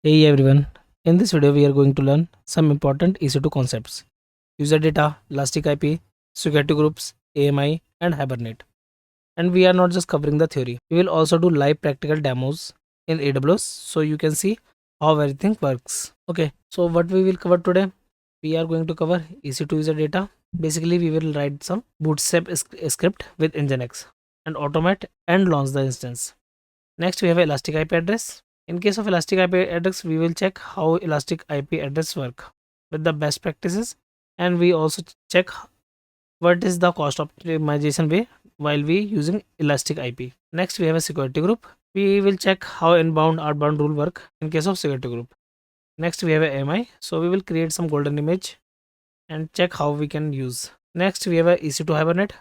Hey everyone, in this video we are going to learn some important EC2 concepts: user data, elastic IP, security groups, AMI, and Hibernate. And we are not just covering the theory, we will also do live practical demos in AWS so you can see how everything works. Okay, so what we will cover today, we are going to cover EC2 user data. Basically, we will write some bootstrap script with Nginx and automate and launch the instance. Next, we have elastic IP address. In case of elastic IP address, we will check how elastic IP address work with the best practices, and we also check what is the cost optimization way while we using elastic IP. Next, we have a security group. We will check how inbound outbound rule work in case of security group. Next, we have a AMI. So we will create some golden image and check how we can use. Next, we have a EC2 Hibernate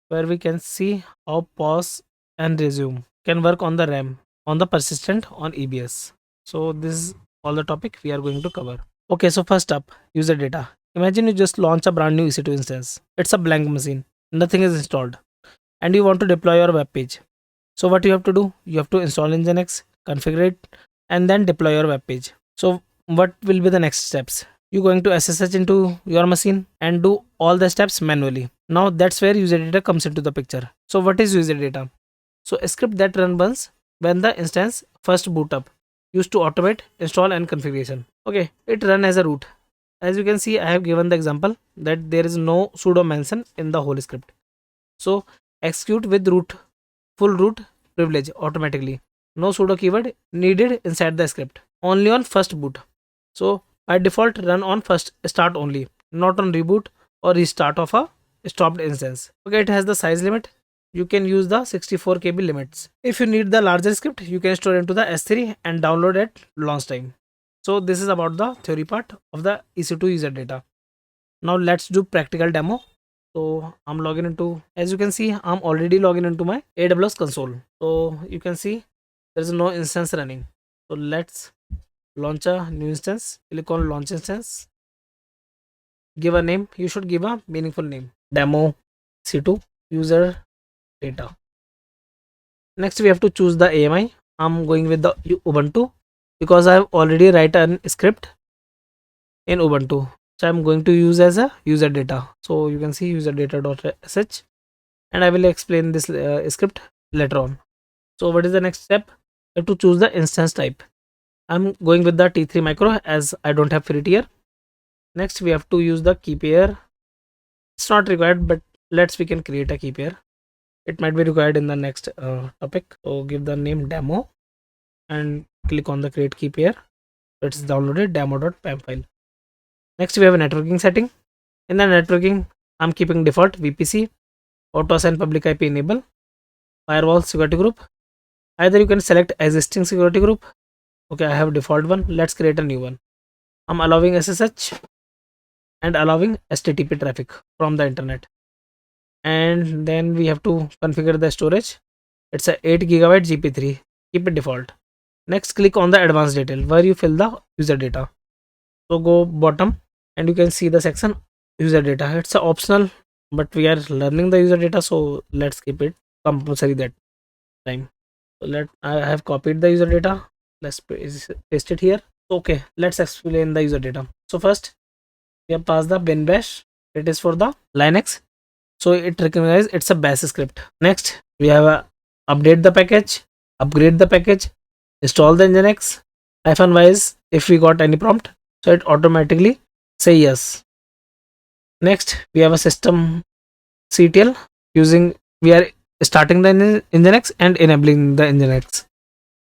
where we can see how pause and resume can work on the RAM, on the persistent, on EBS. So this is all the topic we are going to cover. Okay, so first up, user data. Imagine you just launch a brand new EC2 instance. It's a blank machine. Nothing is installed. And you want to deploy your web page. So what you have to do? You have to install Nginx, configure it, and then deploy your web page. So what will be the next steps? You're going to SSH into your machine and do all the steps manually. Now that's where user data comes into the picture. So what is user data? So a script that runs once when the instance first boot up, used to automate install and configuration. Okay, it run as a root. As you can see, I have given the example that there is no sudo mention in the whole script. So execute with root, full root privilege automatically. No sudo keyword needed inside the script. Only on first boot. So by default run on first start only, not on reboot or restart of a stopped instance. Okay, it has the size limit. You can use the 64 KB limits. If you need the larger script, you can store into the S3 and download at launch time. So this is about the theory part of the EC2 user data. Now let's do practical demo. So I'm logging into, as you can see, I'm already logging into my AWS console. So you can see there's no instance running. So let's launch a new instance. Click on launch instance. Give a name. You should give a meaningful name. Demo C2 user data. Next we have to choose the AMI. I'm going with the Ubuntu because I have already written a script in Ubuntu. So I'm going to use as a user data. So you can see user data.sh, and I will explain this script later on. So what is the next step? You have to choose the instance type. I'm going with the T3 micro as I don't have free tier. Next we have to use the key pair. It's not required, but we can create a key pair. It might be required in the next topic. So give the name demo and click on the create key pair. It's downloaded demo.pam file. Next we have a networking setting. In the networking, I'm keeping default VPC, auto assign public IP enable, firewall security group. Either you can select existing security group. Okay, I have default one. Let's create a new one. I'm allowing SSH and allowing HTTP traffic from the internet. And then we have to configure the storage. It's a 8 GB GP3. Keep it default. Next, click on the advanced detail where you fill the user data. So go bottom and you can see the section user data. It's a optional, but we are learning the user data, so let's keep it compulsory that time. So I have copied the user data. Let's paste it here. Okay, let's explain the user data. So first we have passed the bin bash. It is for the Linux, so it recognizes it's a bash script. Next we have a update the package, upgrade the package, install the Nginx -wise if we got any prompt, so it automatically say yes. Next we have a system CTL. Using, we are starting the Nginx and enabling the Nginx.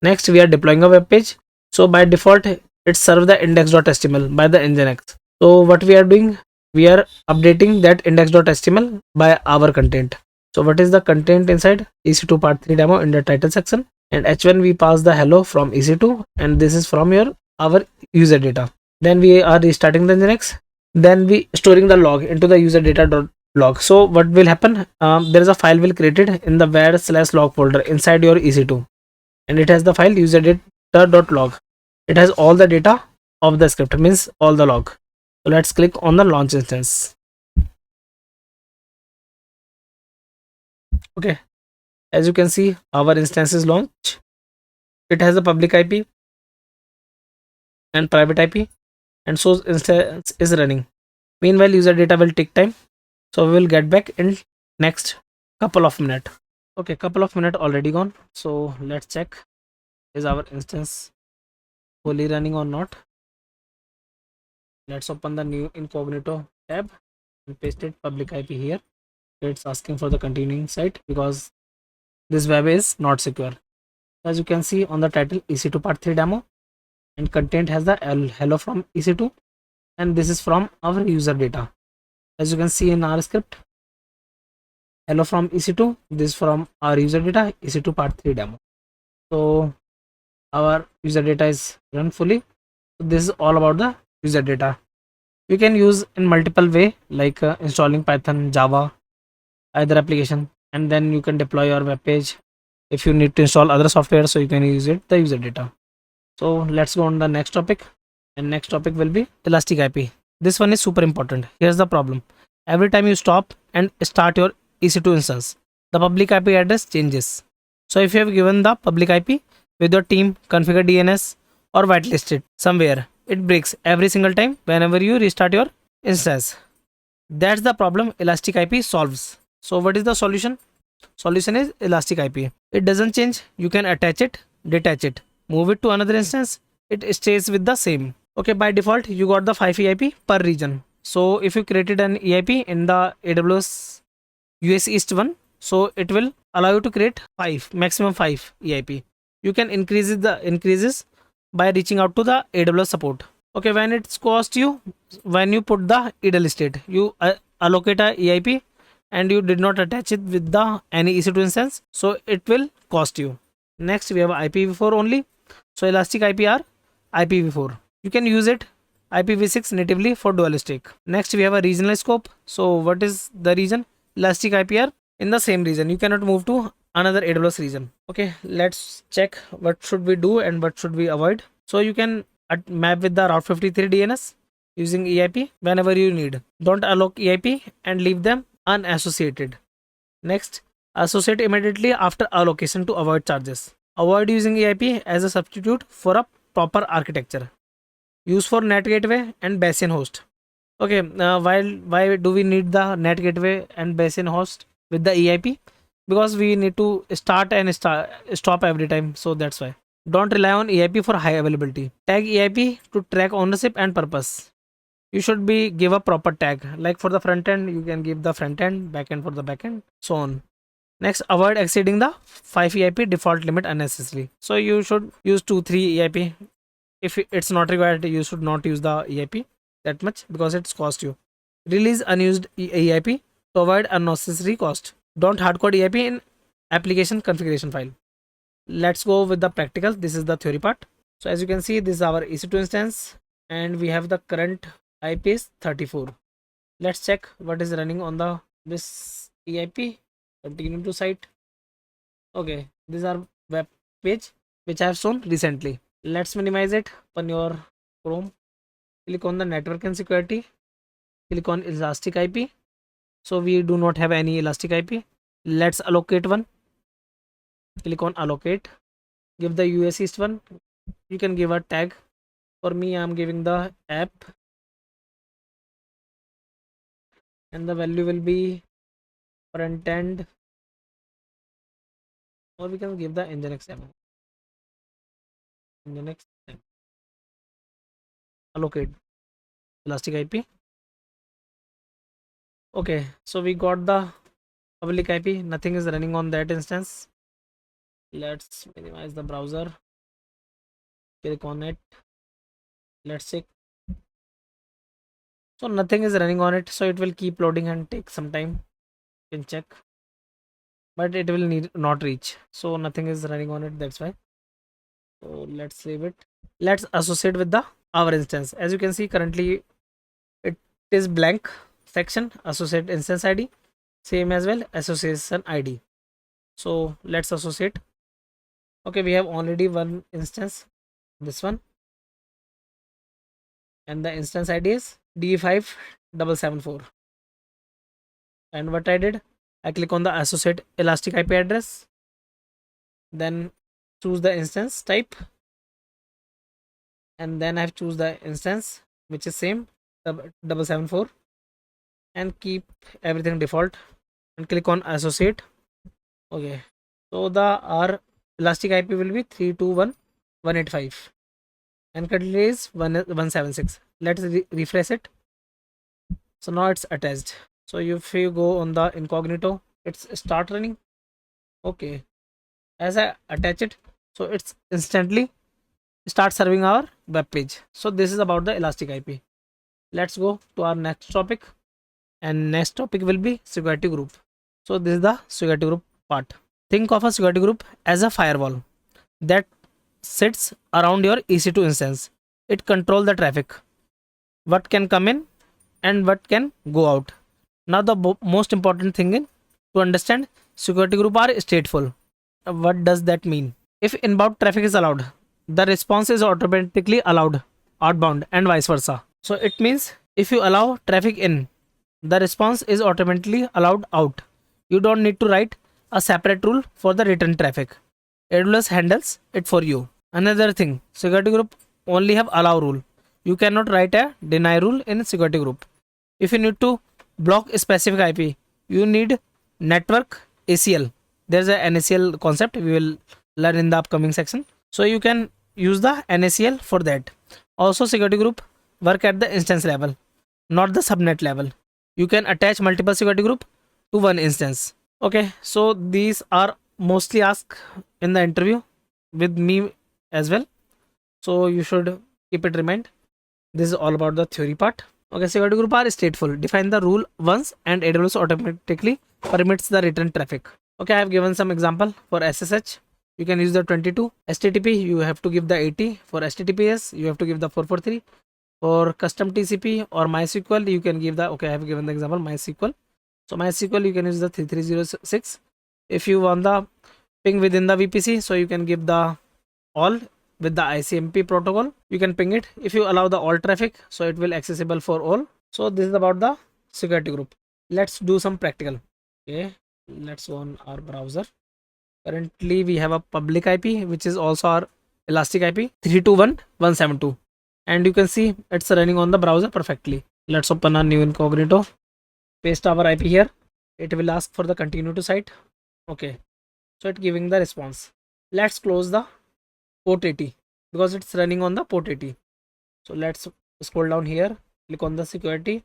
Next we are deploying a web page. So by default it serves the index.html by the Nginx. So what we are doing, we are updating that index.html by our content. So what is the content inside? EC2 part 3 demo in the title section, and h1 we pass the hello from EC2, and this is from our user data. Then we are restarting the Nginx. Then we storing the log into the user data.log. So what will happen? There is a file will created in the var/log folder inside your EC2, and it has the file user data.log. It has all the data of the script, means all the log. So let's click on the launch instance. Okay, as you can see, our instance is launched. It has a public IP. and private IP, and source instance is running. Meanwhile, user data will take time, so we will get back in next couple of minutes. Okay, couple of minutes already gone, so let's check is our instance fully running or not. Let's open the new incognito tab and paste it public IP here. It's asking for the continuing site because this web is not secure. As you can see on the title, EC2 part 3 demo, and content has the hello from EC2, and this is from our user data. As you can see in our script, hello from EC2, this is from our user data, EC2 part 3 demo. So our user data is run fully. So this is all about the user data. You can use in multiple way, like installing Python, Java, either application, and then you can deploy your web page. If you need to install other software, so you can use it the user data. So let's go on the next topic, and next topic will be elastic IP. This one is super important. Here's the problem: every time you stop and start your EC2 instance, the public IP address changes. So if you have given the public IP with your team configure DNS or whitelisted somewhere, it breaks every single time whenever you restart your instance. That's the problem elastic IP solves. So what is the solution? Solution is elastic IP. It doesn't change. You can attach it, detach it, move it to another instance. It stays with the same. Okay, by default you got the 5 EIP per region. So if you created an EIP in the AWS US East one, so it will allow you to create 5, maximum 5 EIP. You can increases by reaching out to the AWS support. Okay, when it's cost you, when you put the idle state, you allocate a EIP and you did not attach it with the any EC2 instance, so it will cost you. Next we have IPv4 only. So elastic IPR IPv4, you can use it IPv6 natively for dual stack. Next we have a regional scope. So what is the region? Elastic IPR in the same region, you cannot move to another AWS region. Okay, let's check what should we do and what should we avoid. So you can map with the Route 53 DNS using EIP whenever you need. Don't allocate EIP and leave them unassociated. Next, associate immediately after allocation to avoid charges. Avoid using EIP as a substitute for a proper architecture. Use for net gateway and basin host. Okay, why do we need the net gateway and basin host with the EIP? Because we need to start and stop every time, so that's why. Don't rely on EIP for high availability. Tag EIP to track ownership and purpose. You should be give a proper tag, like for the front end you can give the front end, back end for the back end, so on. Next, avoid exceeding the 5 EIP default limit unnecessarily. So you should use 2-3 EIP. If it's not required, you should not use the EIP that much because it's cost you. Release unused EIP to avoid unnecessary cost. Don't hardcode EIP in application configuration file. Let's go with the practical. This is the theory part. So as you can see, this is our EC2 instance and we have the current IP is 34. Let's check what is running on the this EIP. Continue to site. Okay, these are web page which I have shown recently. Let's minimize it. Open your Chrome. Click on the network and security. Click on elastic IP. So we do not have any elastic IP. Let's allocate one. Click on allocate. Give the US East one. You can give a tag. For me, I'm giving the app, and the value will be front end, or we can give the Nginx app. Nginx app. Allocate elastic IP. Okay, so we got the public IP. Nothing is running on that instance. Let's minimize the browser. Click on it. Let's check. So nothing is running on it, so it will keep loading and take some time. You can check, but it will need not reach. So nothing is running on it. That's why. So let's save it. Let's associate with the our instance. As you can see, currently it is blank section. Associate instance ID, same as well association ID. So let's associate. Okay, we have already one instance, this one, and the instance ID is D5774. And what I did, I click on the associate elastic IP address, then choose the instance type, and then I have choose the instance which is same 774 and keep everything default and click on associate. Okay, so the our elastic IP will be 321.185 and currently is 176. Let's refresh it. So now it's attached. So if you go on the incognito, it's start running. Okay, as I attach it, so it's instantly start serving our web page. So this is about the elastic IP. Let's go to our next topic, and next topic will be security group. So this is the security group part. Think of a security group as a firewall that sits around your EC2 instance. It controls the traffic, what can come in and what can go out. Now the most important thing in to understand security group are stateful. What does that mean? If inbound traffic is allowed, the response is automatically allowed outbound and vice versa. So it means if you allow traffic in, the response is automatically allowed out. You don't need to write a separate rule for the return traffic. AWS handles it for you. Another thing, security group only have allow rule. You cannot write a deny rule in security group. If you need to block a specific IP, you need network ACL. There's a NACL concept we will learn in the upcoming section. So you can use the NACL for that. Also, security group work at the instance level, not the subnet level. You can attach multiple security group to one instance. Okay, so these are mostly asked in the interview with me as well. So you should keep it in mind. This is all about the theory part. Okay, security group are stateful. Define the rule once and AWS automatically permits the return traffic. Okay, I have given some example for SSH. You can use the 22. HTTP, you have to give the 80. For HTTPS, you have to give the 443. For custom TCP or MySQL, you can give the, okay, I have given the example MySQL. So MySQL, you can use the 3306. If you want the ping within the VPC, so you can give the all with the ICMP protocol. You can ping it. If you allow the all traffic, so it will accessible for all. So this is about the security group. Let's do some practical. Okay, let's go on our browser. Currently we have a public IP which is also our elastic IP 321.172, and you can see it's running on the browser perfectly. Let's open a new incognito, paste our IP here. It will ask for the continue to site. Okay, so it's giving the response. Let's close the port 80 because it's running on the port 80. So let's scroll down here, click on the security,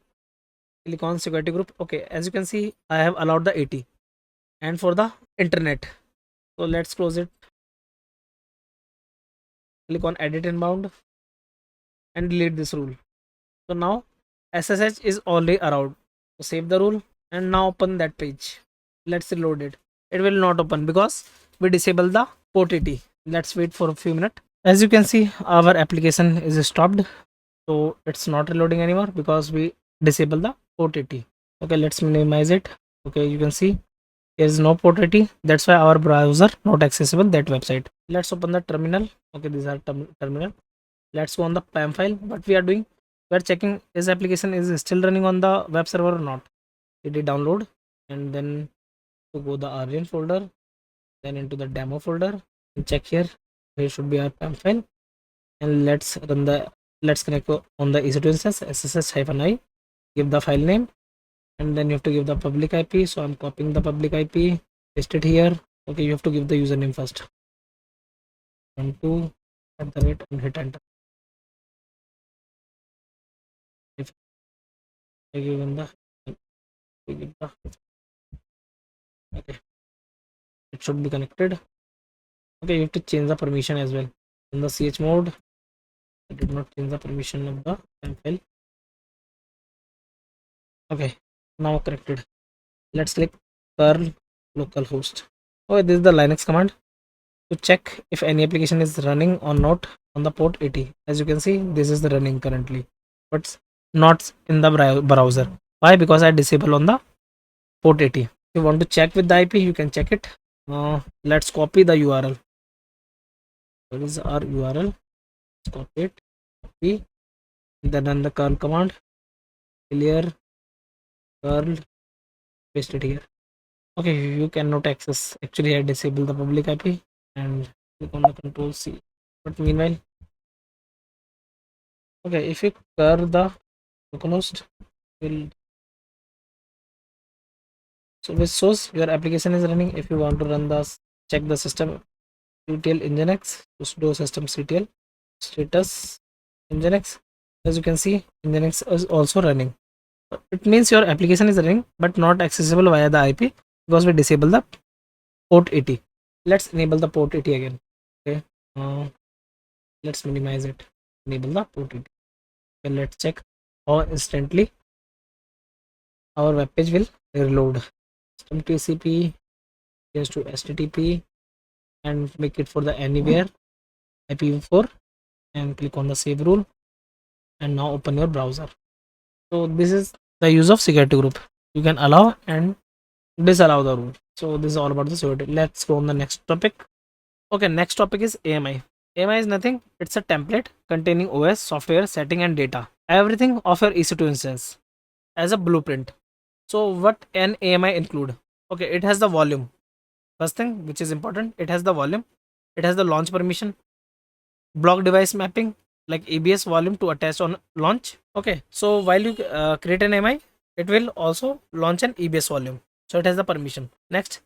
click on security group. Okay, as you can see I have allowed the 80. And for the internet, so let's close it, click on edit inbound and delete this rule. So now SSH is already allowed. So save the rule and now open that page. Let's reload it. It will not open because we disable the port 80. Let's wait for a few minutes. As you can see, our application is stopped, so it's not reloading anymore because we disable the port 80. Okay, let's minimize it. Okay, you can see there is no port 80. That's why our browser not accessible that website. Let's open the terminal. Okay, these are terminal. Let's go on the PAM file. What we are doing, we are checking is application is still running on the web server or not. It did download, and then to go the origin folder, then into the demo folder and check here. Here should be our PAM file, and let's connect on the EC2 instance ssh-i, give the file name, and then you have to give the public IP. So I'm copying the public IP, paste it here. Okay, you have to give the username first. 12 at the rate and hit enter. If I give in the okay, it should be connected. Okay, you have to change the permission as well. In the ch mode, I did not change the permission of the PAM file. Okay, now connected. Let's click curl localhost. Okay, this is the Linux command to check if any application is running or not on the port 80. As you can see, this is the running currently, but not in the browser. Why? Because I disable on the port 80. If you want to check with the IP, you can check it. Let's copy the URL. What is our URL? Let's copy it. Copy. Then run the curl command. Clear curl. Paste it here. Okay, you cannot access. Actually, I disable the public IP and click on the control C. But meanwhile, Okay, if you curve the localhost, will so which shows your application is running. If you want to run the check the system utl nginx, to sudo systemctl status nginx. As you can see, nginx is also running. It means your application is running but not accessible via the IP because we disable the port 80. Let's enable the port 80 again. Okay, let's minimize it. Enable the port 80. Okay, let's check how instantly our web page will reload. System TCP is to HTTP and make it for the anywhere IPv4 and click on the save rule and now open your browser. So this is the use of security group. You can allow and disallow the rule. So this is all about the security. Let's go on the next topic. Okay, next topic is AMI. AMI is nothing, it's a template containing OS, software, setting and data. Everything of your EC2 instance as a blueprint. So what an AMI include? Okay, it has the volume. First thing which is important, it has the volume. It has the launch permission, block device mapping like ABS volume to attach on launch. Okay, so while you create an AMI, it will also launch an EBS volume. So it has the permission. Next,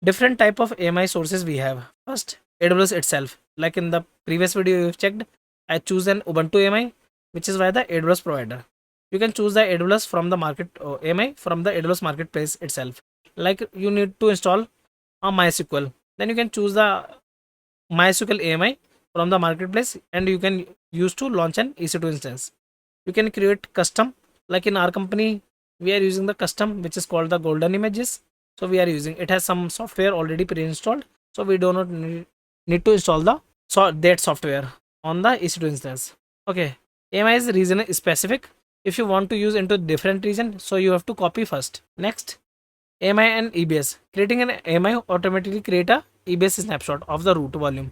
different type of AMI sources we have. First, AWS itself. Like in the previous video you checked, I choose an Ubuntu AMI, which is via the AWS provider. You can choose the AWS from the market AMI from the AWS marketplace itself. Like you need to install a MySQL, then you can choose the MySQL AMI from the marketplace and you can use to launch an EC2 instance. You can create custom, like in our company we are using the custom which is called the golden images. So we are using it, has some software already pre-installed, so we do not need to install the that software on the EC2 instance. Okay, AMI is region specific. If you want to use into different region, so you have to copy first. Next, AMI and EBS. Creating an AMI automatically create a EBS snapshot of the root volume.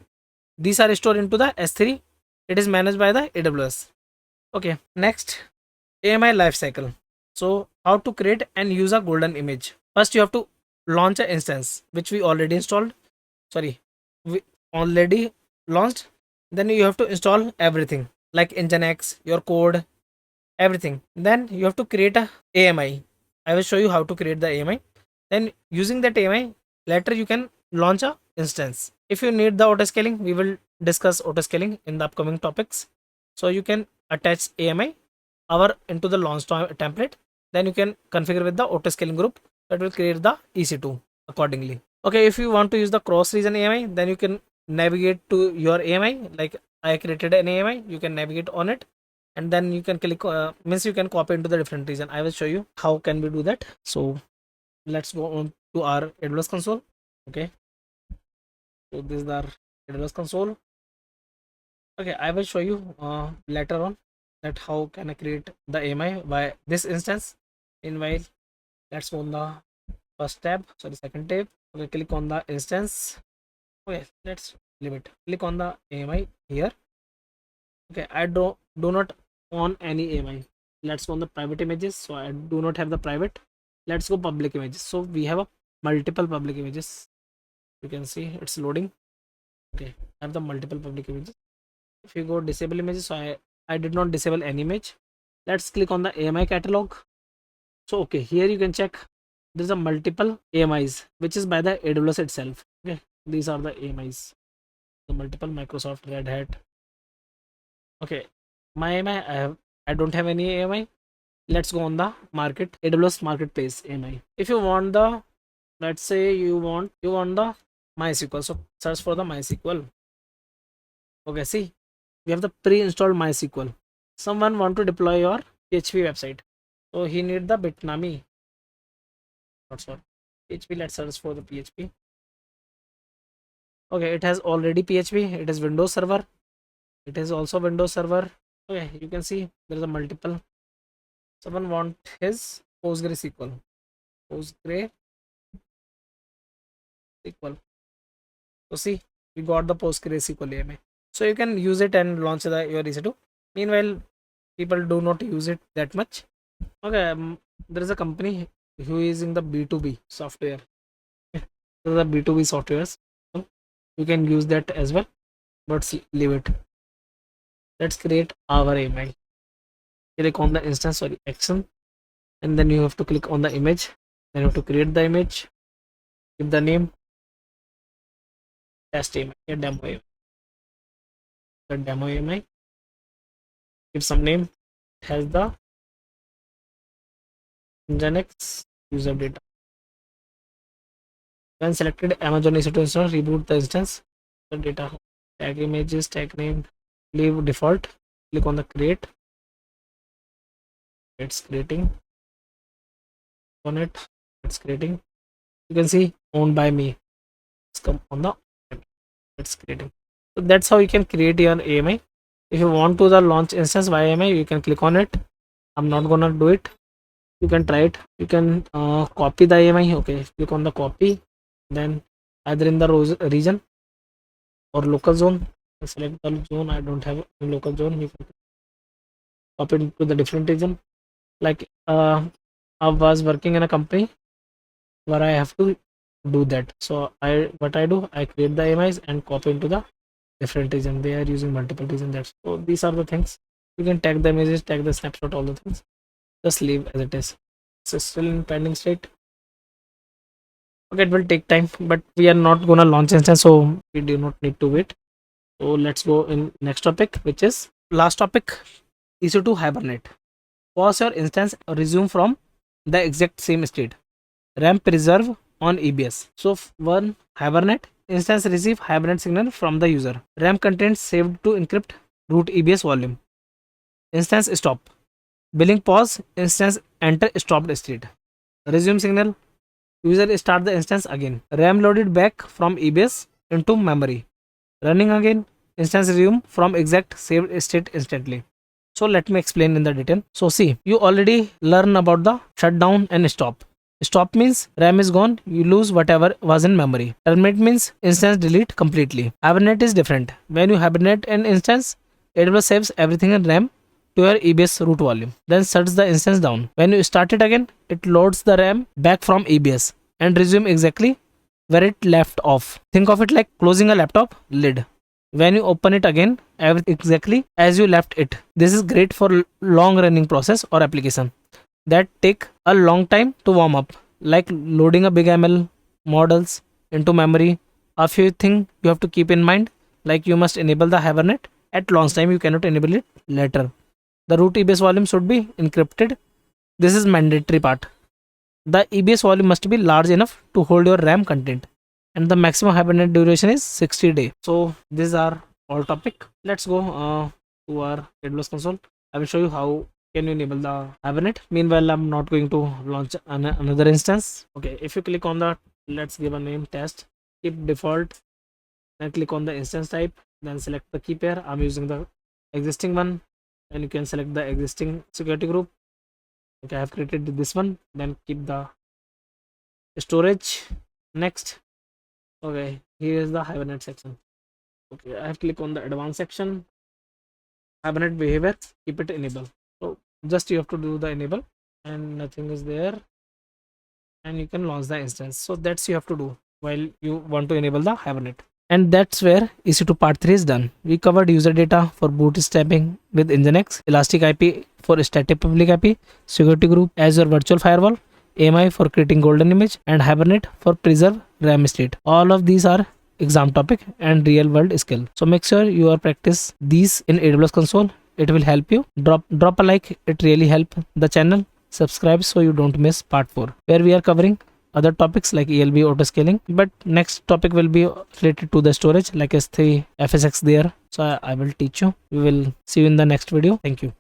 These are stored into the S3. It is managed by the AWS. Okay, next, AMI lifecycle. So how to create and use a golden image? First, you have to launch an instance which we already installed. Sorry, we already launched. Then you have to install everything like Nginx, your code, everything. Then you have to create a AMI. I will show you how to create the AMI. Then using that AMI, later you can launch a instance. If you need the auto scaling, we will discuss auto scaling in the upcoming topics. So you can attach AMI our into the launch template. Then you can configure with the auto scaling group that will create the EC2 accordingly. Okay, if you want to use the cross region AMI, then you can navigate to your AMI. Like I created an AMI, you can navigate on it and then you can click means you can copy into the different region. I will show you how can we do that. So let's go on to our AWS console. Okay, so this is our AWS console. Okay, I will show you later on that how can I create the AMI by this instance. Meanwhile, let's go on the first tab, sorry, second tab. Okay, click on the instance. Okay, let's leave it. Click on the AMI here. Okay, I do not on any AMI. Let's go on the private images. So I do not have the private. Let's go public images. So we have a multiple public images. You can see it's loading. Okay, I have the multiple public images. If you go disable images, so I did not disable any image. Let's click on the AMI catalog. So okay, here you can check there's a multiple AMIs which is by the AWS itself. Okay, these are the AMIs, the multiple Microsoft, Red Hat. Okay, my AMI I don't have any AMI. Let's go on the market AWS marketplace AMI. If you want the, let's say you want the MySQL, so search for the MySQL. Okay, see we have the pre-installed MySQL. Someone want to deploy your PHP website, so he need the Bitnami. Not sure PHP. Let's search for the PHP. Okay, it has already PHP. It is Windows Server. It is also Windows Server. Okay, you can see there is a multiple. Someone want his PostgreSQL. PostgreSQL. So see, we got the PostgreSQL AMI. So you can use it and launch your EC2. Meanwhile, people do not use it that much. Okay, there is a company who is in the B2B software. There are B2B softwares. You can use that as well, but leave it. Let's create our AMI. click on the instance, sorry, action, and then you have to click on the image. Then you have to create the image, give the name, test AMI, demo AMI, the demo AMI, give some name. It has the Nginx user data. When selected Amazon EC2 instance, reboot the instance. The data, tag images, tag name, leave default. Click on the create. It's creating. On it, it's creating. You can see owned by me. It's come on the. It's creating. So that's how you can create your AMI. If you want to the launch instance by AMI, you can click on it. I'm not gonna do it. You can try it. You can copy the AMI. Okay, click on the copy. Then either in the region or local zone, select the zone. I don't have a local zone. You can copy it to the different region. Like I was working in a company where I have to do that. So what I do, I create the AMIs and copy into the different region. They are using multiple region. That's so these are the things. You can tag the images, tag the snapshot, all the things. Just leave as it is. It's still in pending state. Okay, it will take time, but we are not gonna launch instance, so we do not need to wait. So let's go in next topic, which is last topic, EC2 Hibernate. Pause your instance, resume from the exact same state. RAM preserve on EBS. So one Hibernate instance receive Hibernate signal from the user. RAM contains saved to encrypt root EBS volume. Instance stop. Billing pause. Instance enter stopped state. Resume signal. User start the instance again. RAM loaded back from EBS into memory. Running again. Instance resume from exact saved state instantly. So let me explain in the detail. So see, you already learn about the shutdown and stop. Stop means RAM is gone, you lose whatever was in memory. Terminate means instance delete completely. Hibernate is different. When you hibernate an instance, AWS saves everything in RAM to your EBS root volume, then shuts the instance down. When you start it again, it loads the RAM back from EBS and resume exactly where it left off. Think of it like closing a laptop lid. When you open it again, exactly as you left it. This is great for long running process or application that take a long time to warm up, like loading a big ML models into memory. A few things you have to keep in mind, like you must enable the Hibernate at launch time. You cannot enable it later. The root EBS volume should be encrypted. This is mandatory part. The EBS volume must be large enough to hold your RAM content, and the maximum Hibernate duration is 60 days. So these are all topic. Let's go to our AWS console. I will show you how can you enable the Hibernate. Meanwhile, I'm not going to launch another instance. Okay, if you click on the, let's give a name test, keep default, then click on the instance type, then select the key pair. I'm using the existing one, and you can select the existing security group. Okay, I have created this one. Then keep the storage. Next. Okay, here is the Hibernate section. Okay, I have clicked on the advanced section. Hibernate behavior, keep it enable. So just you have to do the enable, and nothing is there, and you can launch the instance. So that's you have to do while you want to enable the Hibernate. And that's where EC2 part 3 is done. We covered user data for bootstrapping with Nginx, Elastic IP for static public IP, security group as your virtual firewall, AMI for creating golden image, and Hibernate for preserve RAM state. All of these are exam topic and real world skill. So make sure you are practice these in AWS console. It will help you. Drop a like. It really help the channel. Subscribe so you don't miss part 4, where we are covering other topics like ELB auto scaling, but next topic will be related to the storage like S3 FSX there. So I will teach you. We will see you in the next video. Thank you.